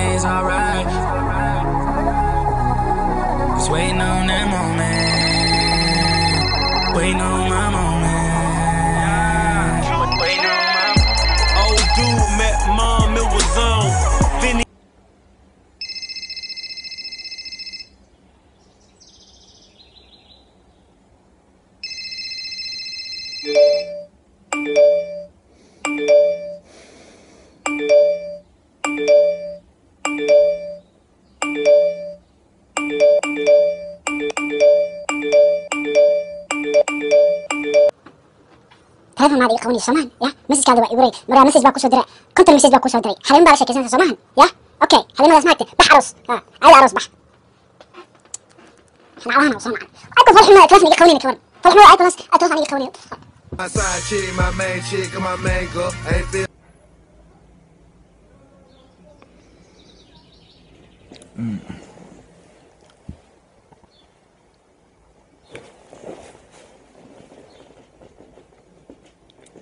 everything's alright. Just waiting on that moment. Waiting on my moment. Waiting on my old dude met mom, it was on. Then he هذا ما يقوني سمان يا مسج كذا يقولي مرة مسج باكو صدري كنت المسج باكو صدري حليم بارش كيسان سمان يا اوكي حليم هذا سمعت بحرس ها على عروس بح احنا عوانا وصلنا اكو فرح ما ثلاث يقوني كمان فرح ما اكو ناس اتوقع يقوني My side chick, my main chick, and my main girl ain't feel.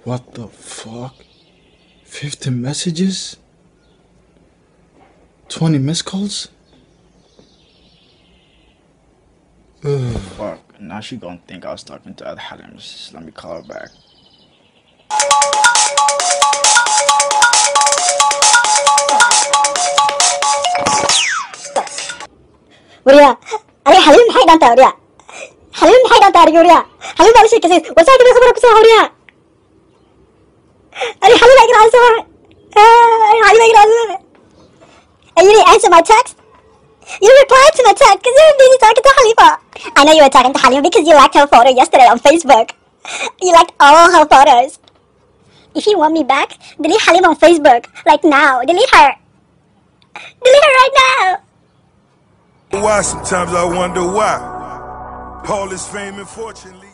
What the fuck? 50 messages? 20 missed calls? Fuck, now she gonna think I was talking to other Halims. Let me call her back. وريا أنا حليم حي أنت وريا حليم حي أنت وريا حليم بارش كيسان وساعد لي خبرك سوا وريا أنا حليم أقرأ سوا حليم أقرأ سوا and you didn't answer my text. You replied to my text because you were busy talking to Halifa. I know you were talking to Halifa because you liked her photo yesterday on Facebook. You liked all her photos. If you want me back, delete Halifa on Facebook. Like now. Delete her. Delete her right now. Why sometimes I wonder why all this fame and fortune leave.